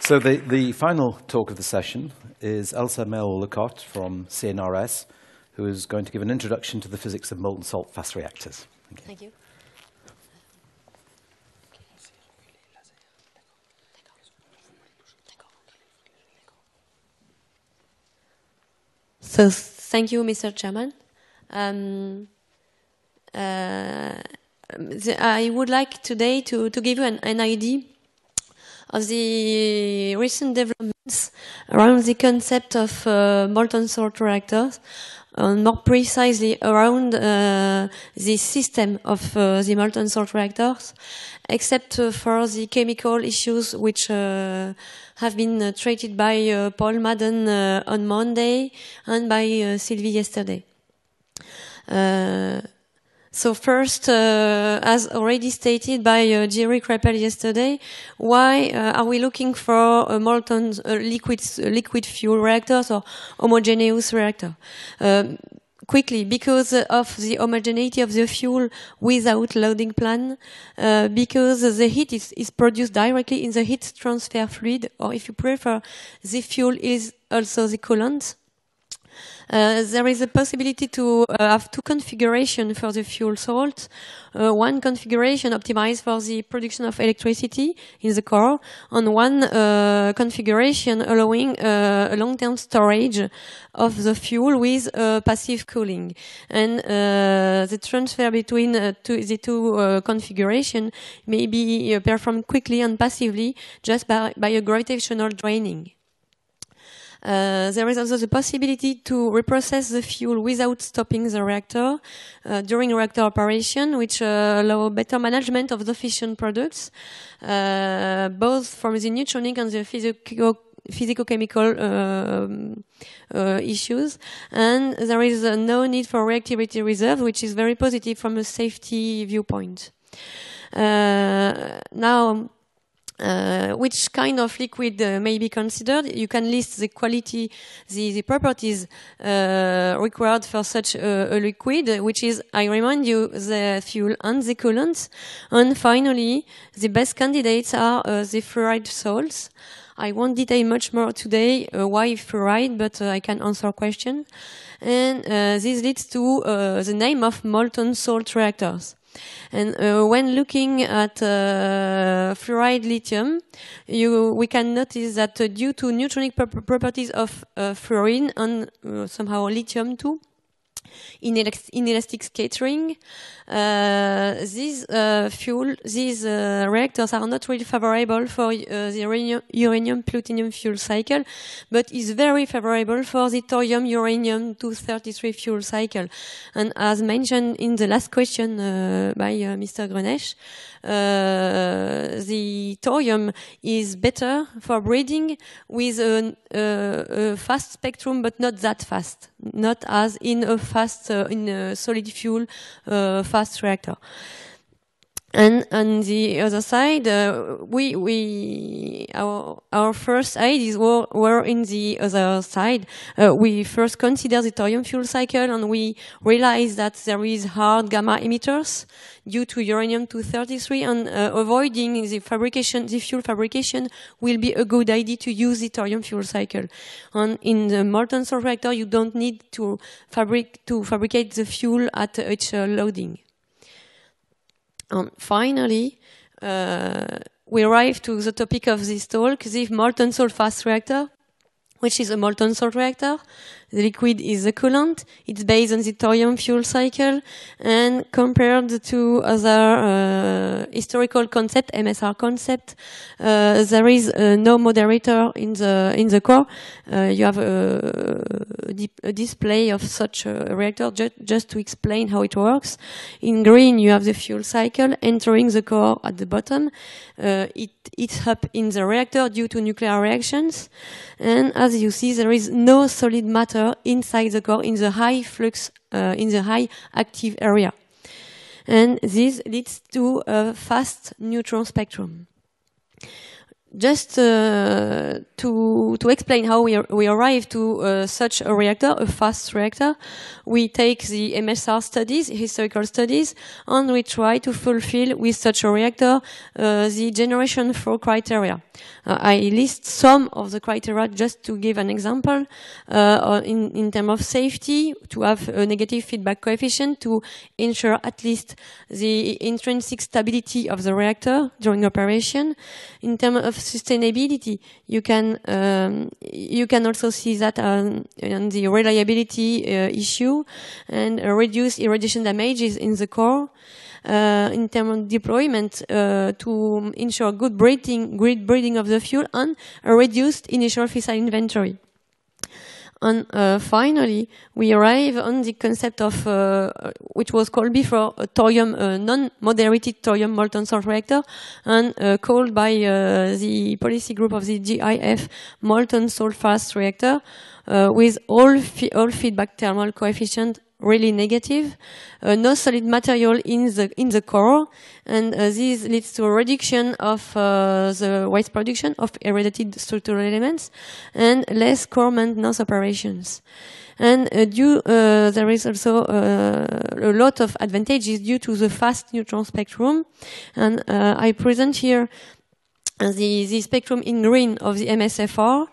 So the final talk of the session is Elsa Mel-Lecotte from CNRS, who is going to give an introduction to the physics of molten salt fast reactors. Thank you. So thank you, Mr. Chairman. I would like today to give you an idea of the recent developments around the concept of molten salt reactors, more precisely around the system of the molten salt reactors, except for the chemical issues which have been treated by Paul Madden on Monday and by Sylvie yesterday. So first, as already stated by Jerry Kreppel yesterday, why are we looking for a molten liquid fuel reactors or homogeneous reactor? Quickly, because of the homogeneity of the fuel without loading plan, because the heat is produced directly in the heat transfer fluid, or if you prefer, the fuel is also the coolant. There is a possibility to have two configurations for the fuel salt. One configuration optimized for the production of electricity in the core, and one configuration allowing a long-term storage of the fuel with passive cooling. And the transfer between the two configurations may be performed quickly and passively just by a gravitational draining. There is also the possibility to reprocess the fuel without stopping the reactor during reactor operation, which allow better management of the fission products, both from the neutronic and the physicochemical issues. And there is no need for reactivity reserve, which is very positive from a safety viewpoint. Now, which kind of liquid may be considered? You can list the quality, the properties required for such a liquid, which is, I remind you, the fuel and the coolant. And finally, the best candidates are the fluoride salts. I won't detail much more today why fluoride, but I can answer questions. And this leads to the name of molten salt reactors. And when looking at fluoride lithium, we can notice that due to neutronic properties of fluorine and somehow lithium too, inelastic scattering, these reactors are not really favorable for the uranium-plutonium fuel cycle, but is very favorable for the thorium-uranium-233 fuel cycle. And as mentioned in the last question by Mr. Grenesh, the thorium is better for breeding with a fast spectrum, but not that fast, not as in a in a solid fuel fast reactor. And on the other side, our first ideas were in the other side. We first considered the thorium fuel cycle, and we realized that there is hard gamma emitters due to uranium-233, and avoiding the fuel fabrication will be a good idea to use the thorium fuel cycle. And in the molten salt reactor, you don't need to fabricate the fuel at each loading. And finally, we arrive to the topic of this talk, the molten salt fast reactor, which is a molten salt reactor. The liquid is the coolant. It's based on the thorium fuel cycle, and compared to other historical concept, MSR concept, there is no moderator in the core. You have a display of such a reactor just to explain how it works. In green, you have the fuel cycle entering the core at the bottom. It heats up in the reactor due to nuclear reactions, and as you see, there is no solid matter inside the core in the high flux, in the high active area. And this leads to a fast neutron spectrum. Just to explain how we arrive to such a reactor, a fast reactor, we take the MSR studies, historical studies, and we try to fulfill with such a reactor the generation flow criteria. I list some of the criteria just to give an example. In terms of safety, to have a negative feedback coefficient to ensure at least the intrinsic stability of the reactor during operation. In terms of sustainability, you can also see that on the reliability issue and reduce irradiation damages in the core. In terms of deployment, to ensure good breeding of the fuel and a reduced initial fissile inventory. And finally, we arrive on the concept of, which was called before a thorium, non-moderated thorium molten salt reactor, and called by the policy group of the GIF molten salt fast reactor, with all feedback thermal coefficient really negative, no solid material in the core, and this leads to a reduction of the waste production of irradiated structural elements and less core maintenance operations. And there is also a lot of advantages due to the fast neutron spectrum, and I present here the spectrum in green of the MSFR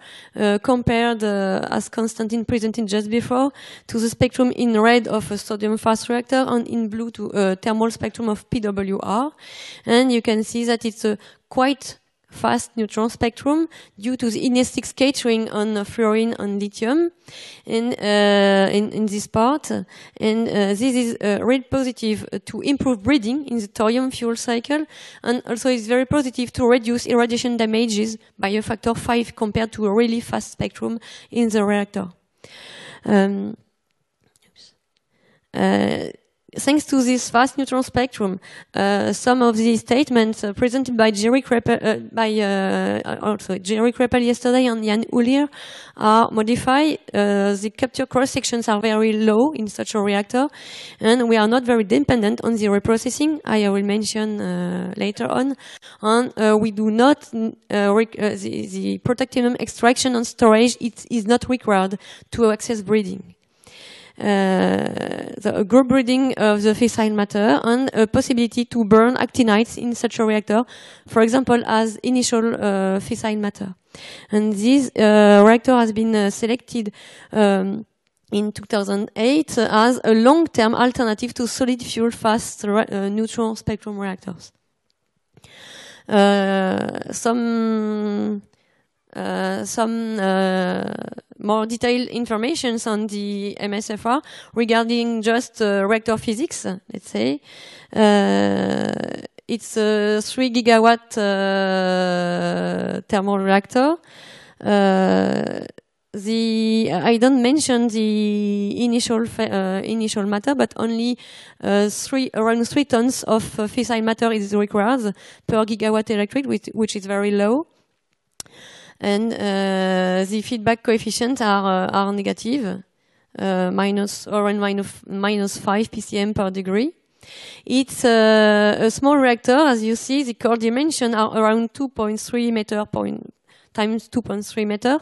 compared, as Konstantin presented just before, to the spectrum in red of a sodium fast reactor and in blue to a thermal spectrum of PWR. And you can see that it's a quite fast neutron spectrum due to the inelastic scattering on fluorine and lithium in this part. And this is really positive to improve breeding in the thorium fuel cycle, and also it's very positive to reduce irradiation damages by a factor 5 compared to a really fast spectrum in the reactor. Thanks to this fast neutron spectrum, some of the statements presented by Jerry Kreppel, yesterday and Jan Ulier are modified. The capture cross sections are very low in such a reactor, and we are not very dependent on the reprocessing. I will mention later on. And we do not the protactinium extraction and storage. It is not required to access breeding. The group breeding of the fissile matter and a possibility to burn actinides in such a reactor, for example, as initial fissile matter. And this reactor has been selected in 2008 as a long-term alternative to solid fuel fast neutron spectrum reactors. Some more detailed information on the MSFR regarding just reactor physics, let's say. It's a 3 gigawatt thermal reactor. I don't mention the initial matter, but only around 3 tons of fissile matter is required per gigawatt electric, which is very low. And the feedback coefficients are negative, minus 5 ppm per degree. It's a small reactor, as you see. The core dimensions are around 2.3 meter times 2.3 meter.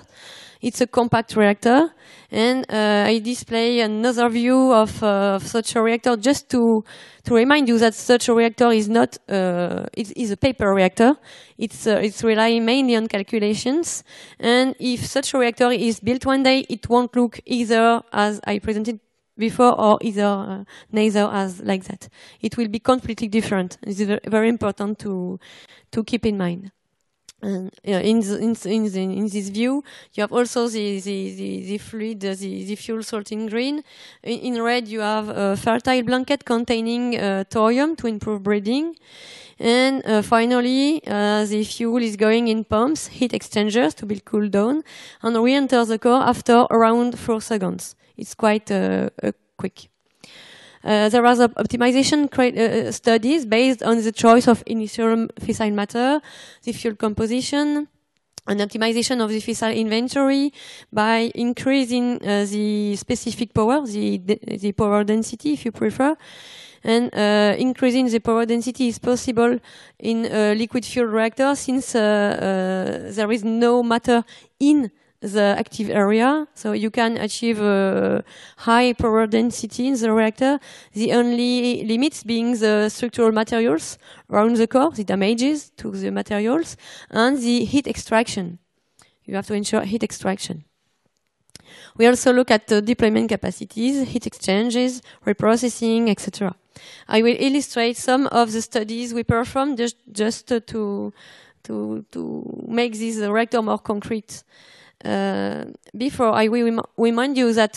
It's a compact reactor, and I display another view of such a reactor just to remind you that such a reactor is not it is a paper reactor. It's relying mainly on calculations, and if such a reactor is built one day, it won't look either as I presented before or either neither as like that. It will be completely different. It's very important to keep in mind. And in this view, you have also the fluid, the fuel salt in green. In red, you have a fertile blanket containing thorium to improve breeding. And finally, the fuel is going in pumps, heat exchangers to be cooled down, and re-enters the core after around 4 seconds. It's quite quick. There are optimization studies based on the choice of initial fissile matter, the fuel composition, and optimization of the fissile inventory by increasing the specific power, the power density, if you prefer. And increasing the power density is possible in a liquid fuel reactor since there is no matter in the active area, so you can achieve a high power density in the reactor. The only limits being the structural materials around the core, the damages to the materials, and the heat extraction. You have to ensure heat extraction. We also look at the deployment capacities, heat exchanges, reprocessing, etc. I will illustrate some of the studies we performed just to make this reactor more concrete. Before, I will remind you that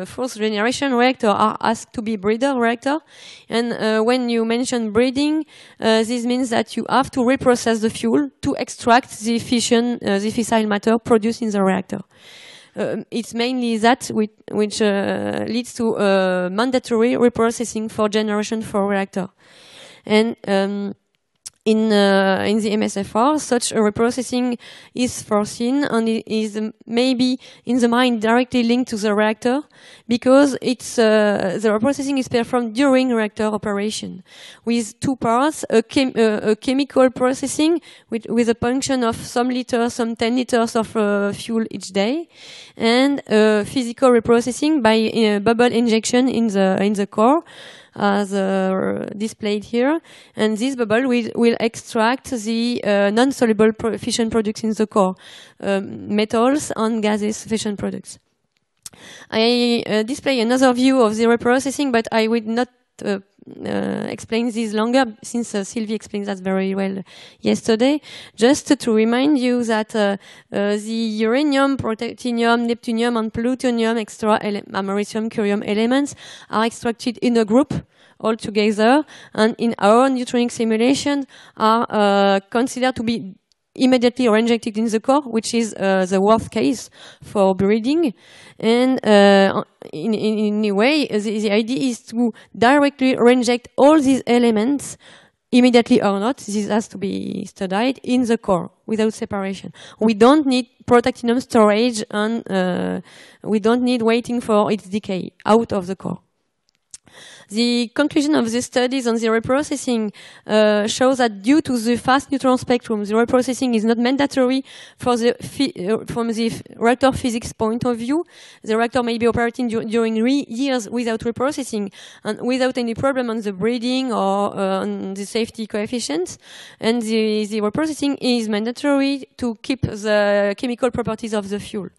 fourth generation reactor are asked to be breeder reactor, and when you mention breeding, this means that you have to reprocess the fuel to extract the fissile matter produced in the reactor. It's mainly that which leads to mandatory reprocessing for generation 4 reactor, and in the MSFR, such a reprocessing is foreseen and it is maybe in the mine directly linked to the reactor because it's the reprocessing is performed during reactor operation with two parts: a chemical processing with a function of some liters, some 10 liters of fuel each day, and physical reprocessing by bubble injection in the core, as displayed here, and this bubble will extract the non-soluble fission products in the core, metals and gases fission products. I display another view of the reprocessing, but I will not explain this longer since Sylvie explained that very well yesterday. Just to remind you that the uranium, protactinium, neptunium and plutonium americium, curium elements are extracted in a group all together, and in our neutronic simulation are considered to be immediately reinjected in the core, which is the worst case for breeding. And in a way, the idea is to directly reinject all these elements, immediately or not, this has to be studied, in the core without separation. We don't need protactinium storage, and we don't need waiting for its decay out of the core. The conclusion of the studies on the reprocessing shows that due to the fast neutron spectrum, the reprocessing is not mandatory for from the reactor physics point of view. The reactor may be operating during years without reprocessing and without any problem on the breeding or on the safety coefficients. And the reprocessing is mandatory to keep the chemical properties of the fuel.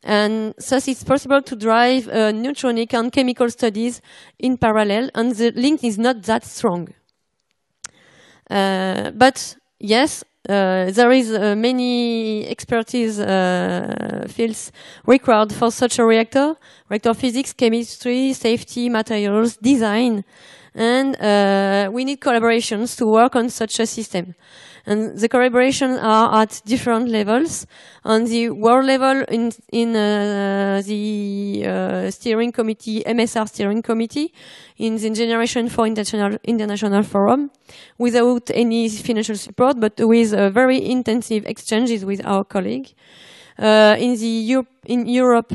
And thus it's possible to drive neutronic and chemical studies in parallel, and the link is not that strong. But yes, there is many expertise fields required for such a reactor: reactor physics, chemistry, safety, materials, design, and we need collaborations to work on such a system. And the collaborations are at different levels. On the world level, in the steering committee, MSR steering committee, in the Generation 4 International Forum, without any financial support, but with very intensive exchanges with our colleague. In Europe,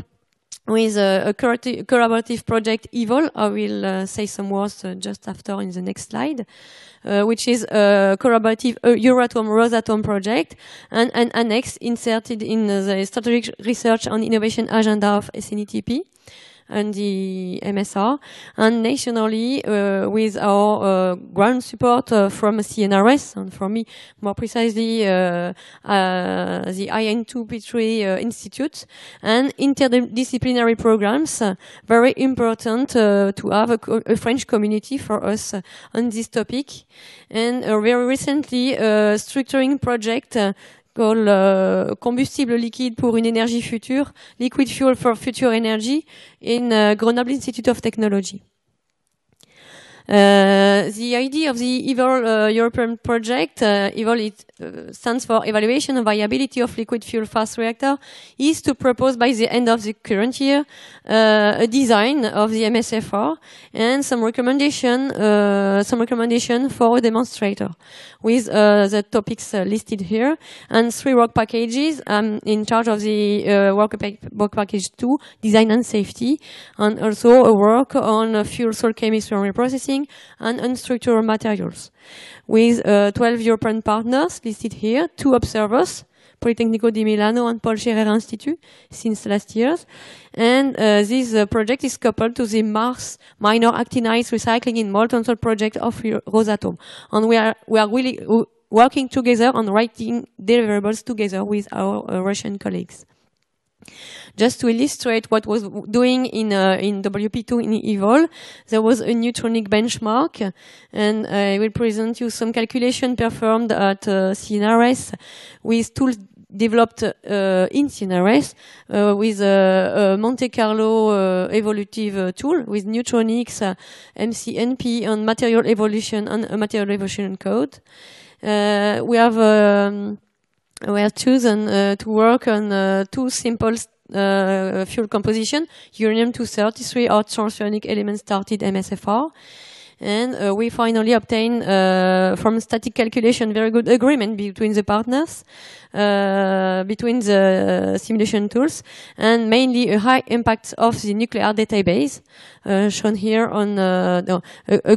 with a collaborative project, EVOL, I will say some words just after in the next slide, which is a collaborative Euratom-Rosatom project, and an annex inserted in the Strategic Research and Innovation Agenda of SNETP and the MSR, and nationally with our ground support from CNRS, and for me, more precisely, the IN2P3 Institute, and interdisciplinary programs, very important to have a French community for us on this topic. And very recently, a structuring project called Combustible liquide pour une énergie future, Liquid Fuel for Future Energy, in Grenoble Institute of Technology. The idea of the EVOL European project, EVOL stands for Evaluation of Viability of Liquid Fuel Fast Reactor, is to propose by the end of the current year a design of the MSFR and some recommendation for a demonstrator with the topics listed here and 3 work packages. I'm in charge of the work package 2, design and safety, and also a work on fuel cell chemistry and reprocessing and unstructured materials, with 12 European partners listed here, 2 observers, Politecnico di Milano and Paul Scherrer Institute, since last year. And this project is coupled to the Mars minor actinides recycling in molten salt project of Rosatom. And we are really working together on writing deliverables together with our Russian colleagues. Just to illustrate what was doing in WP2 in EVOL, there was a neutronic benchmark, and I will present you some calculation performed at CNRS with tools developed in CNRS with a Monte Carlo evolutive tool with neutronics, MCNP, and material evolution and a material evolution code. We have chosen to work on 2 simple fuel composition, uranium-233 or transuranic element started MSFR. And we finally obtained from static calculation very good agreement between the partners, between the simulation tools, and mainly a high impact of the nuclear database, shown here on a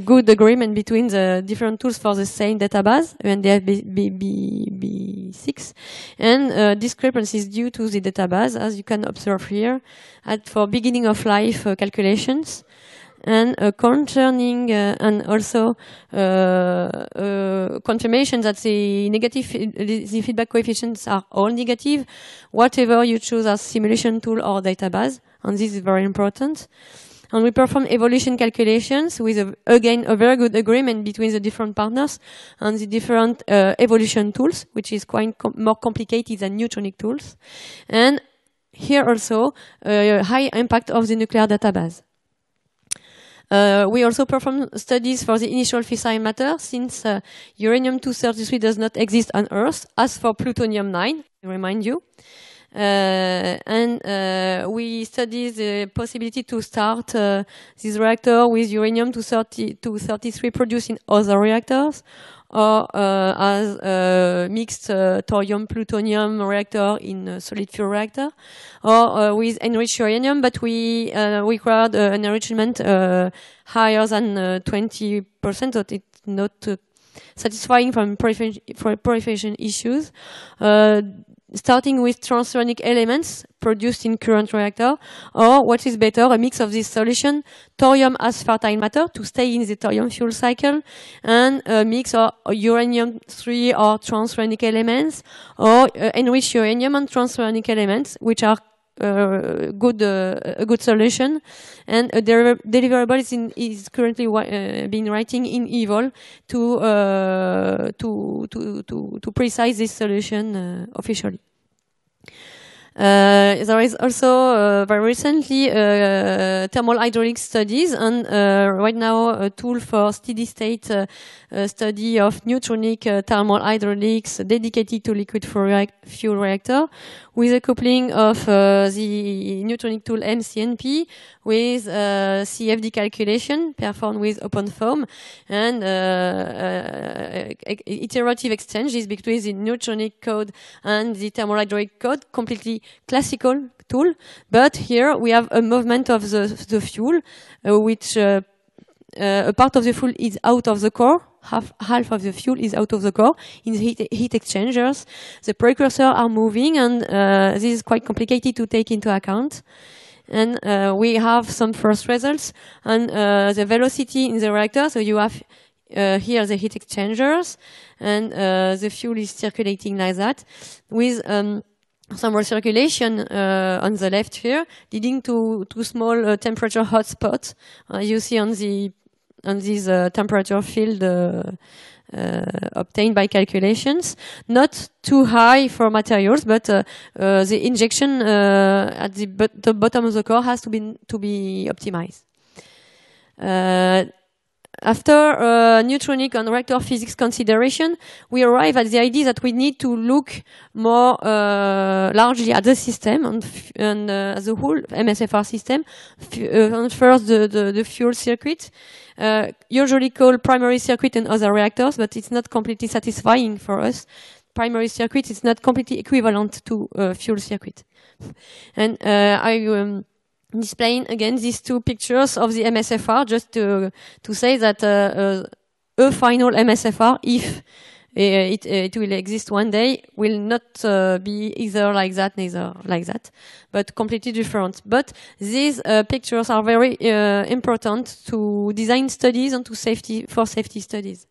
good agreement between the different tools for the same database, UNDF-B6, and discrepancies due to the database, as you can observe here, for beginning of life calculations. And concerning and also confirmation that the feedback coefficients are all negative, whatever you choose as simulation tool or database, and this is very important. And we perform evolution calculations with, again, a very good agreement between the different partners and the different evolution tools, which is quite more complicated than neutronic tools. And here also, high impact of the nuclear database. We also perform studies for the initial fissile matter, since uranium-233 does not exist on Earth, as for plutonium-9, I remind you. We study the possibility to start this reactor with uranium-233 produced in other reactors, or as a mixed thorium-plutonium reactor in a solid fuel reactor, or with enriched uranium, but we required an enrichment higher than 20%, so it's not satisfying from proliferation issues. Starting with transuranic elements produced in current reactor, or what is better, a mix of this solution, thorium as fertile matter to stay in the thorium fuel cycle, and a mix of uranium-3 or transuranic elements, or enriched uranium and transuranic elements, which are a good solution. And a deliverable is currently being writing in EVOL to precise this solution officially. There is also very recently thermal hydraulic studies, and right now a tool for steady state study of neutronic thermal hydraulics dedicated to liquid fuel reactor, with a coupling of the neutronic tool MCNP with CFD calculation performed with OpenFOAM, and iterative exchanges between the neutronic code and the thermal hydraulic code, completely classical tool. But here we have a movement of the fuel, which a part of the fuel is out of the core. Half of the fuel is out of the core in the heat exchangers. The precursors are moving, and this is quite complicated to take into account. And we have some first results on the velocity in the reactor. So you have here the heat exchangers, and the fuel is circulating like that, with some recirculation on the left here, leading to small temperature hotspots. You see on this temperature field obtained by calculations. Not too high for materials, but the injection at the bottom of the core has to be optimized. after neutronic and reactor physics consideration, we arrive at the idea that we need to look more largely at the system and as a whole MSFR system. First, the fuel circuit, usually called primary circuit and other reactors, but it's not completely satisfying for us. Primary circuit is not completely equivalent to fuel circuit. And I displaying again these two pictures of the MSFR just to say that a final MSFR, if it will exist one day, will not be either like that, neither like that, but completely different. But these pictures are very important to design studies and to safety studies.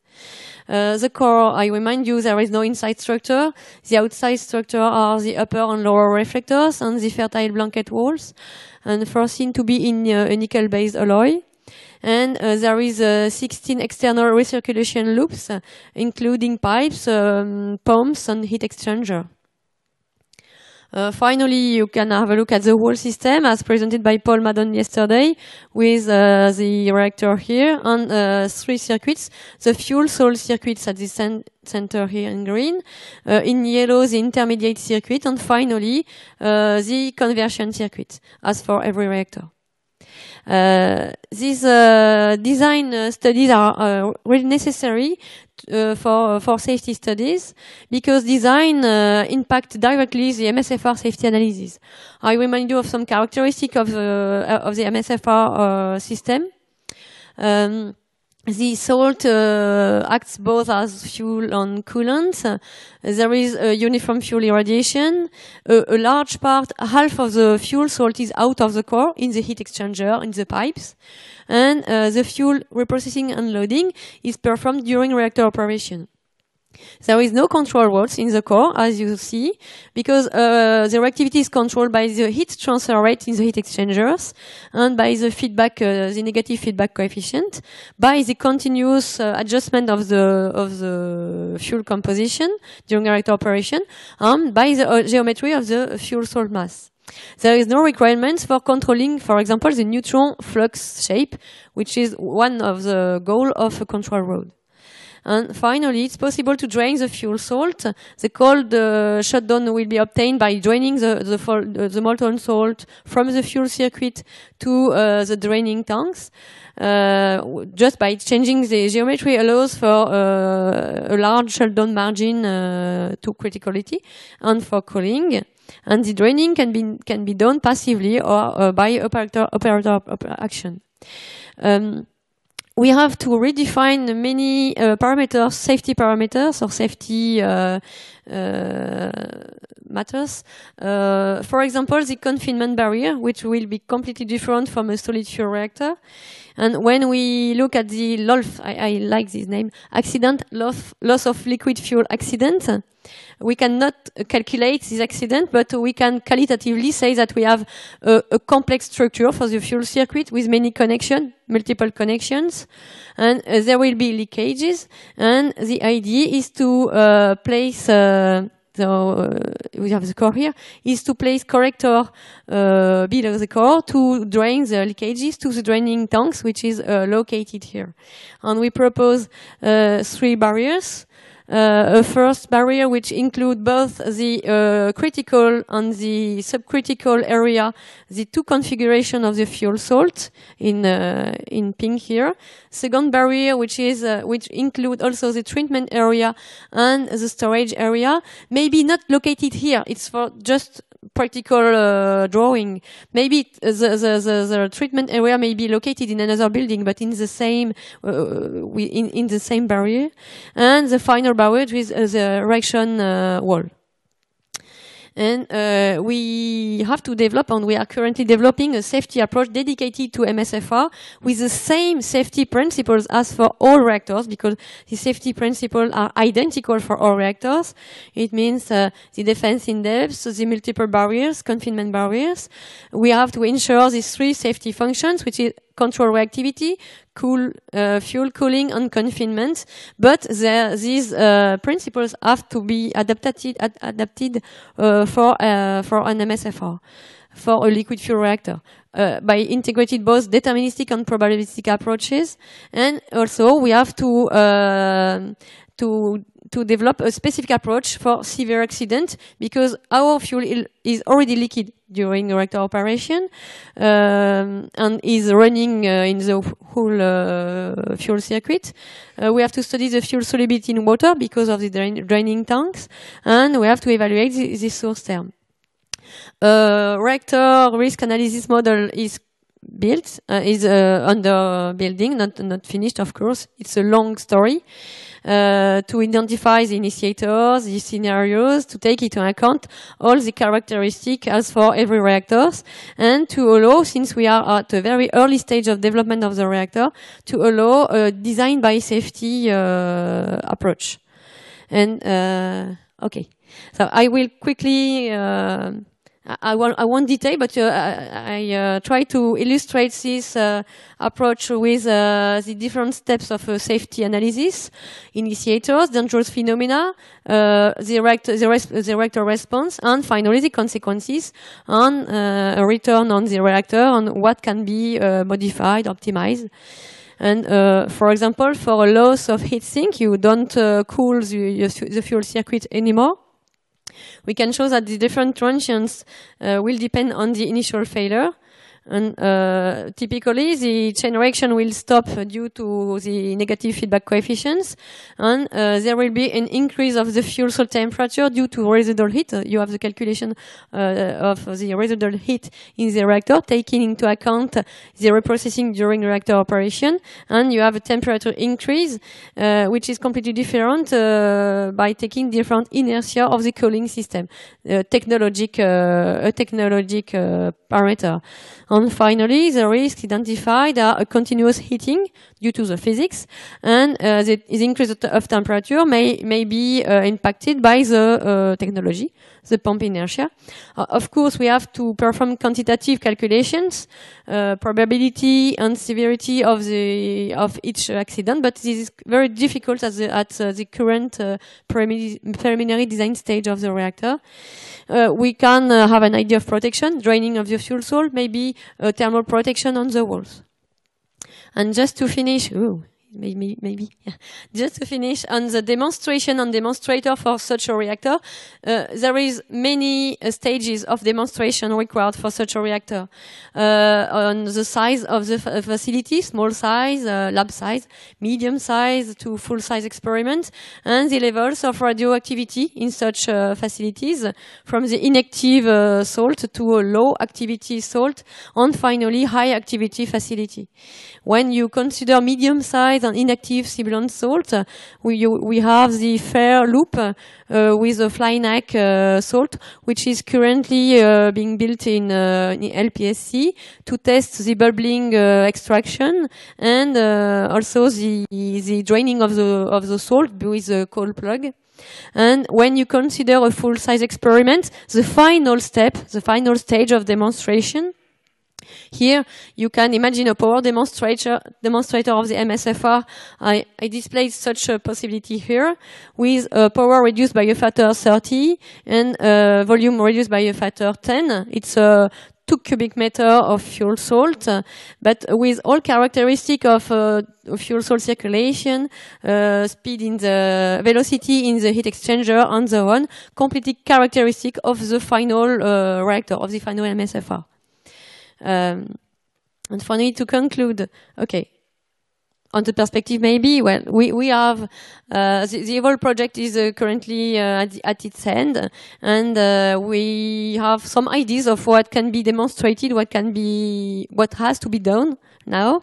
The core, I remind you, there is no inside structure. The outside structure are the upper and lower reflectors and the fertile blanket walls, and foreseen to be in a nickel-based alloy. And there is 16 external recirculation loops, including pipes, pumps, and heat exchanger. Finally, you can have a look at the whole system as presented by Paul Madden yesterday with the reactor here and 3 circuits. The fuel salt circuits at the center here in green, in yellow the intermediate circuit, and finally the conversion circuit as for every reactor. These design studies are really necessary for safety studies because design impact directly the MSFR safety analysis. I remind you of some characteristics of the MSFR system. The salt acts both as fuel and coolant. There is a uniform fuel irradiation. A large part, half of the fuel salt is out of the core in the heat exchanger, in the pipes. And the fuel reprocessing and loading is performed during reactor operation. There is no control rods in the core, as you see, because the reactivity is controlled by the heat transfer rate in the heat exchangers and by the feedback, the negative feedback coefficient, by the continuous adjustment of the fuel composition during reactor operation, and by the geometry of the fuel salt mass. There is no requirements for controlling, for example, the neutron flux shape, which is one of the goals of a control rod. And finally, it's possible to drain the fuel salt. The cold shutdown will be obtained by draining the molten salt from the fuel circuit to the draining tanks. Just by changing the geometry allows for a large shutdown margin to criticality and for cooling. And the draining can be done passively or by operator action. We have to redefine many parameters, safety parameters or safety matters. For example, the confinement barrier, which will be completely different from a solid fuel reactor. And when we look at the LOLF, I like this name, accident, loss of liquid fuel accident, we cannot calculate this accident, but we can qualitatively say that we have a complex structure for the fuel circuit with many connections, multiple connections, and there will be leakages. And the idea is to place, we have the core here, is to place corrector below the core to drain the leakages to the draining tanks, which is located here. And we propose 3 barriers. A first barrier which include both the critical and the subcritical area, the 2 configuration of the fuel salt in pink here. Second barrier which include also the treatment area and the storage area, maybe not located here. It's for just practical drawing. Maybe the treatment area may be located in another building, but in the same in the same barrier. And the final barrier with the reaction wall. And we have to develop, and we are currently developing a safety approach dedicated to MSFR with the same safety principles as for all reactors, because the safety principles are identical for all reactors. It means the defense in depth, the multiple barriers, confinement barriers. We have to ensure these 3 safety functions, which is control reactivity, fuel cooling, and confinement. But these principles have to be adapted for an MSFR, for a liquid fuel reactor, by integrating both deterministic and probabilistic approaches. And also we have to develop a specific approach for severe accident, because our fuel is already liquid during reactor operation and is running in the whole fuel circuit. We have to study the fuel solubility in water because of the draining tanks, and we have to evaluate the source term. Reactor risk analysis model is built, is under building, not finished, of course. It's a long story. To identify the initiators, the scenarios, to take into account all the characteristics as for every reactor, and to allow, since we are at a very early stage of development of the reactor, to allow a design by safety approach. And okay, so I will quickly. I won't detail, but I try to illustrate this approach with the different steps of safety analysis: initiators, dangerous phenomena, the reactor response, and finally the consequences, and a return on the reactor on what can be modified, optimized. And for example, for a loss of heat sink, you don't cool the fuel circuit anymore. We can show that the different transients will depend on the initial failure. And typically, the chain reaction will stop due to the negative feedback coefficients, and there will be an increase of the fuel salt temperature due to residual heat. You have the calculation of the residual heat in the reactor, taking into account the reprocessing during reactor operation, and you have a temperature increase, which is completely different by taking different inertia of the cooling system, a technologic parameter. And finally, the risks identified are a continuous heating due to the physics, and the increase of temperature may be impacted by the technology, the pump inertia. Of course, we have to perform quantitative calculations, probability and severity of each accident, but this is very difficult at the current preliminary design stage of the reactor. We can have an idea of protection, draining of the fuel salt, maybe thermal protection on the walls. And just to finish, just to finish on the demonstration and demonstrator for such a reactor, there is many stages of demonstration required for such a reactor. On the size of the facility, small size, lab size, medium size to full size experiment, and the levels of radioactivity in such facilities, from the inactive salt to a low activity salt, and finally high activity facility. When you consider medium size and inactive sibilant salt, we have the fair loop with a fly neck salt, which is currently being built in LPSC to test the bubbling extraction, and also the draining of the salt with a cold plug. And when you consider a full-size experiment, the final step, the final stage of demonstration, here you can imagine a power demonstrator of the MSFR. I displayed such a possibility here, with power reduced by a factor 30 and volume reduced by a factor 10. It's a 2 cubic meter of fuel salt, but with all characteristic of fuel salt circulation, speed in the velocity in the heat exchanger, and so on, completely characteristic of the final reactor, of the final MSFR. And finally, to conclude, okay, on the perspective maybe, well, we have, the EVOL project is currently at its end, and we have some ideas of what can be demonstrated, what has to be done now.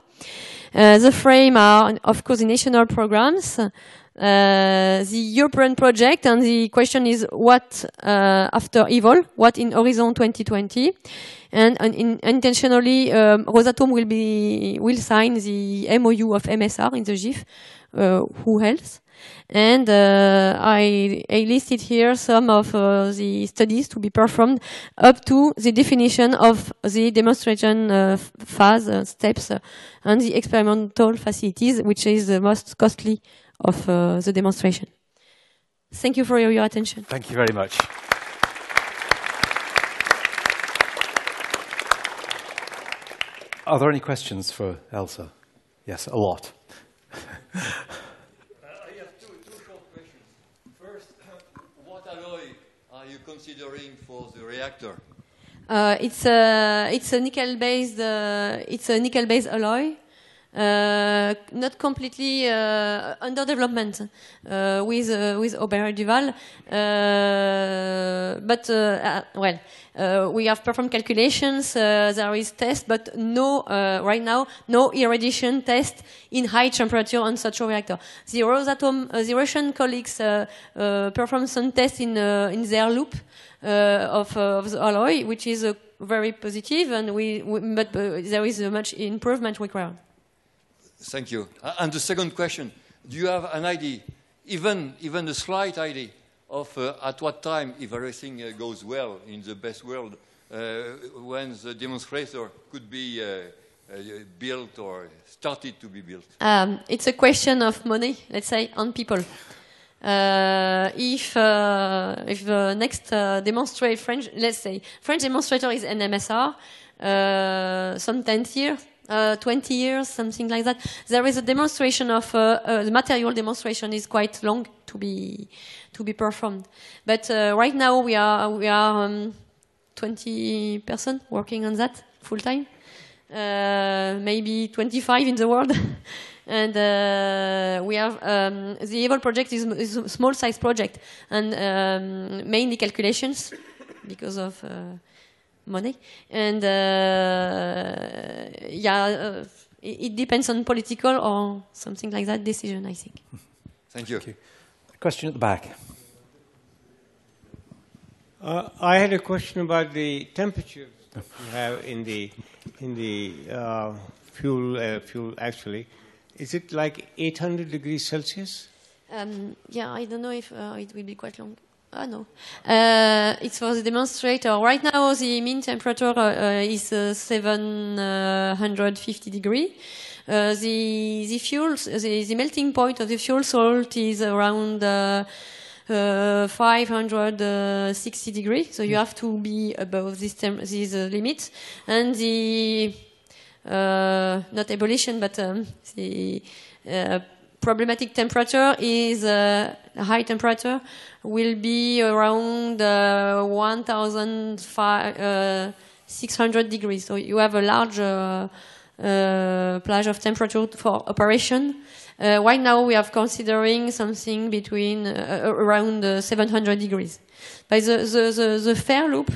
The frame are, of course, the national programs, the European project, and the question is what after EVOL, what in Horizon 2020, and intentionally Rosatom will sign the MOU of MSR in the GIF. Who else? And I listed here some of the studies to be performed up to the definition of the demonstration phase, steps, and the experimental facilities, which is the most costly of the demonstration. Thank you for your attention. Thank you very much. Are there any questions for Elsa? Yes, a lot. I have two short questions. First, what alloy are you considering for the reactor? It's a nickel-based alloy. Not completely under development with Aubert & Duval, but we have performed calculations. There is test, but no right now no irradiation test in high temperature on such a reactor. The Russian colleagues performed some tests in their loop of the alloy, which is very positive, and but there is much improvement required. Thank you. And the second question, do you have an idea, even a slight idea, of at what time, if everything goes well in the best world, when the demonstrator could be built or started to be built? It's a question of money, let's say, on people. If the next French demonstrator is NMSR, some 10 years, 20 years, something like that. There is a demonstration of the material demonstration is quite long to be performed. But right now we are 20 persons working on that full time, maybe 25 in the world. And we have the EVOL project is a small size project, and mainly calculations because of money, and it depends on political or something like that decision, I think. Thank you. A question at the back. I had a question about the temperature that you have in the fuel actually. Is it like 800 degrees Celsius? Yeah, I don't know if it will be quite long. No. It's for the demonstrator. Right now, the mean temperature is 750 degrees. The fuels, the melting point of the fuel salt is around 560 degrees. So you have to be above this limit. And the not ebullition, but the problematic temperature is high temperature will be around 1,600 degrees. So you have a large plage of temperature for operation. Right now we are considering something between around 700 degrees. But the fair loop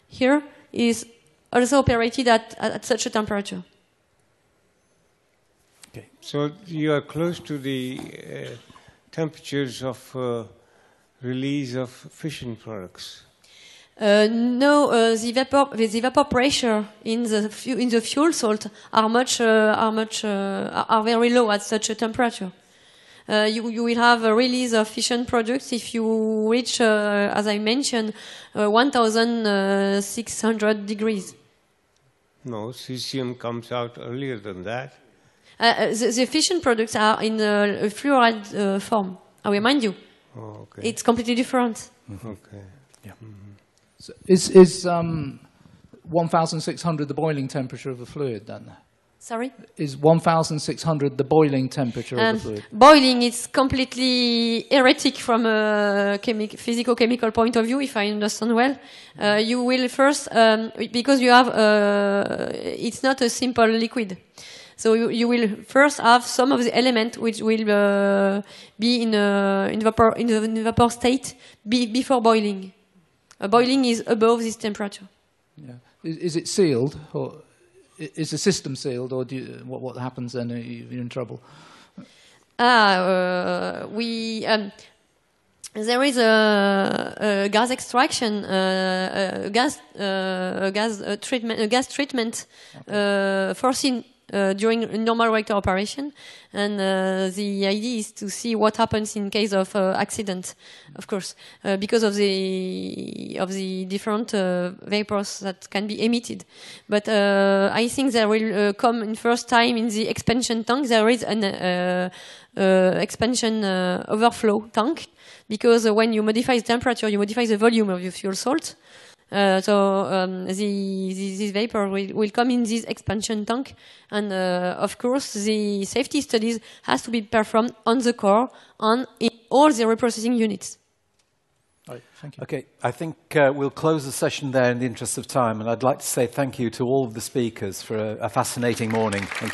here is also operated at such a temperature. Okay. So you are close to the temperatures of release of fission products. No, the vapor pressure in the fuel salt are very low at such a temperature. You will have a release of fission products if you reach, as I mentioned, 1,600 degrees. No, cesium comes out earlier than that. The fission products are in a fluoride form. I remind you. Oh, okay. It's completely different. Okay. Yeah. So is 1,600 the boiling temperature of the fluid then? Sorry? Is 1,600 the boiling temperature of the fluid? Boiling is completely heretic from a physico-chemical point of view, if I understand well. You will first, because you have, it's not a simple liquid. So you will first have some of the elements which will be in vapor state before boiling. Boiling is above this temperature. Yeah. Is it sealed, or is the system sealed, or what happens then? You're in trouble. There is a gas extraction, gas treatment foreseen during a normal reactor operation. And the idea is to see what happens in case of accident, of course, because of the different vapors that can be emitted. But I think there will come in first time in the expansion tank. There is an expansion overflow tank, because when you modify the temperature, you modify the volume of your fuel salt. This vapor will come in this expansion tank, and of course the safety studies has to be performed on the core, on in all the reprocessing units. Right, thank you. Okay, I think we'll close the session there in the interest of time, and I'd like to say thank you to all of the speakers for a fascinating morning. Thank you.